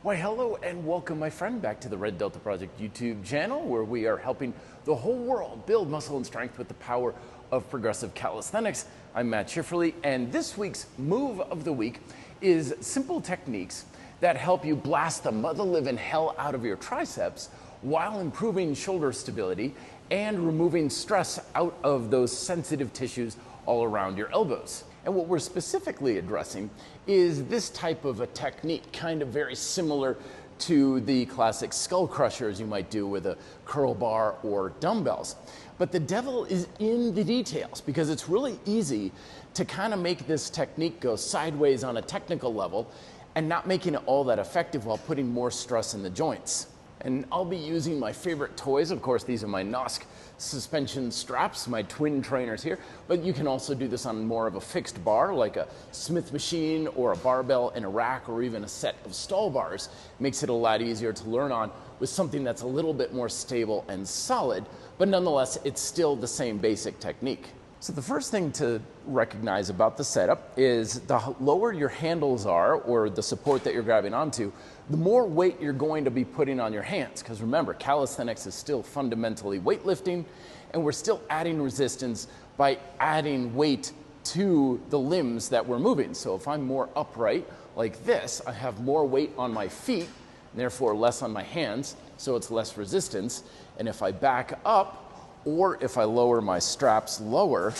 Why, hello and welcome, my friend, back to the Red Delta Project YouTube channel, where we are helping the whole world build muscle and strength with the power of progressive calisthenics. I'm Matt Schifferly, and this week's move of the week is simple techniques that help you blast the mother-living hell out of your triceps while improving shoulder stability and removing stress out of those sensitive tissues all around your elbows. And what we're specifically addressing is this type of a technique, kind of very similar to the classic skull crushers you might do with a curl bar or dumbbells. But the devil is in the details, because it's really easy to kind of make this technique go sideways on a technical level and not making it all that effective while putting more stress in the joints. And I'll be using my favorite toys. Of course, these are my Nosk suspension straps, my twin trainers here, but you can also do this on more of a fixed bar, like a Smith machine or a barbell in a rack, or even a set of stall bars. Makes it a lot easier to learn on with something that's a little bit more stable and solid, but nonetheless, it's still the same basic technique. So the first thing to recognize about the setup is the lower your handles are, or the support that you're grabbing onto, the more weight you're going to be putting on your hands. Because remember, calisthenics is still fundamentally weightlifting, and we're still adding resistance by adding weight to the limbs that we're moving. So if I'm more upright like this, I have more weight on my feet, and therefore less on my hands, so it's less resistance. And if I back up, or if I lower my straps lower,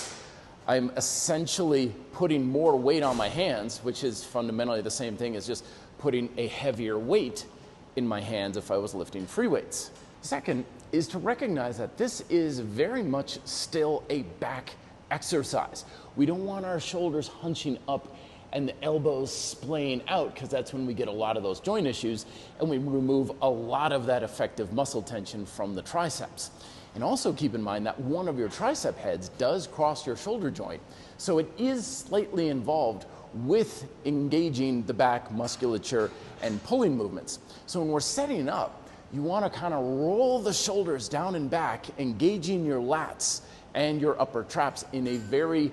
I'm essentially putting more weight on my hands, which is fundamentally the same thing as just putting a heavier weight in my hands if I was lifting free weights. Second is to recognize that this is very much still a back exercise. We don't want our shoulders hunching up and the elbows splaying out, because that's when we get a lot of those joint issues, and we remove a lot of that effective muscle tension from the triceps. And also keep in mind that one of your tricep heads does cross your shoulder joint, so it is slightly involved with engaging the back musculature and pulling movements. So when we're setting up, you want to kind of roll the shoulders down and back, engaging your lats and your upper traps in a very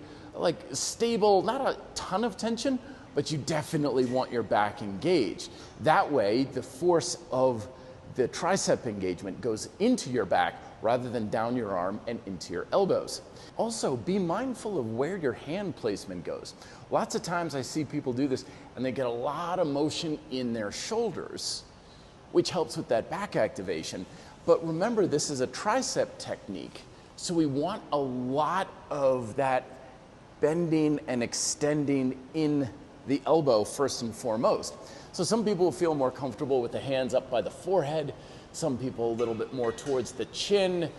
stable, not a ton of tension, but you definitely want your back engaged. That way, the force of the tricep engagement goes into your back rather than down your arm and into your elbows. Also, be mindful of where your hand placement goes. Lots of times I see people do this and they get a lot of motion in their shoulders, which helps with that back activation. But remember, this is a tricep technique, so we want a lot of that bending and extending in the elbow first and foremost. So some people feel more comfortable with the hands up by the forehead, some people a little bit more towards the chin.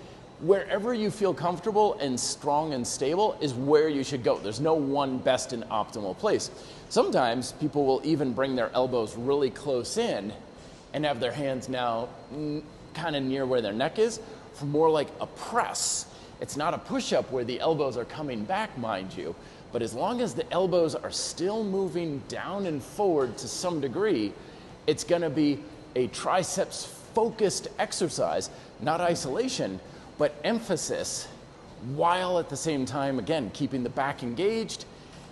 Wherever you feel comfortable and strong and stable is where you should go. There's no one best and optimal place. Sometimes people will even bring their elbows really close in and have their hands now kind of near where their neck is, for more like a press. It's not a push-up where the elbows are coming back, mind you, but as long as the elbows are still moving down and forward to some degree, it's going to be a triceps focused exercise, not isolation, but emphasis, while at the same time, again, keeping the back engaged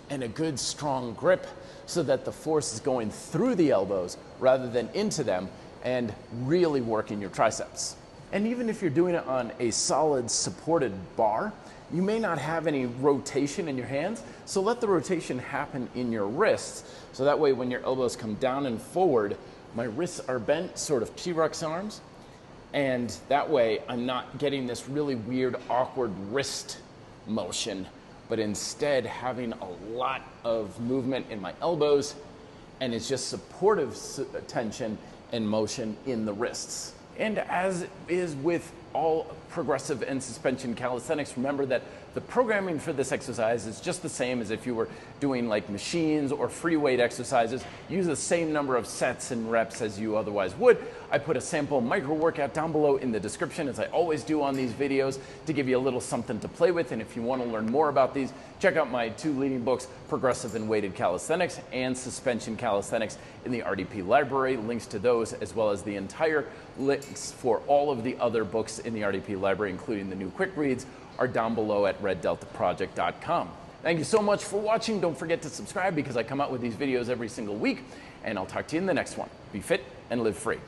and a good strong grip so that the force is going through the elbows rather than into them, and really working your triceps. And even if you're doing it on a solid supported bar, you may not have any rotation in your hands, so let the rotation happen in your wrists, so that way when your elbows come down and forward, my wrists are bent, sort of T-Rex arms, and that way I'm not getting this really weird, awkward wrist motion, but instead having a lot of movement in my elbows, and it's just supportive tension and motion in the wrists. And as is with all progressive and suspension calisthenics, remember that the programming for this exercise is just the same as if you were doing like machines or free weight exercises. Use the same number of sets and reps as you otherwise would. I put a sample micro workout down below in the description, as I always do on these videos, to give you a little something to play with. And if you want to learn more about these, check out my two leading books, Progressive and Weighted Calisthenics and Suspension Calisthenics, in the RDP library. Links to those, as well as the entire links for all of the other books in the RDP library, including the new quick reads, are down below at reddeltaproject.com. Thank you so much for watching. Don't forget to subscribe, because I come out with these videos every single week, and I'll talk to you in the next one. Be fit, and live free.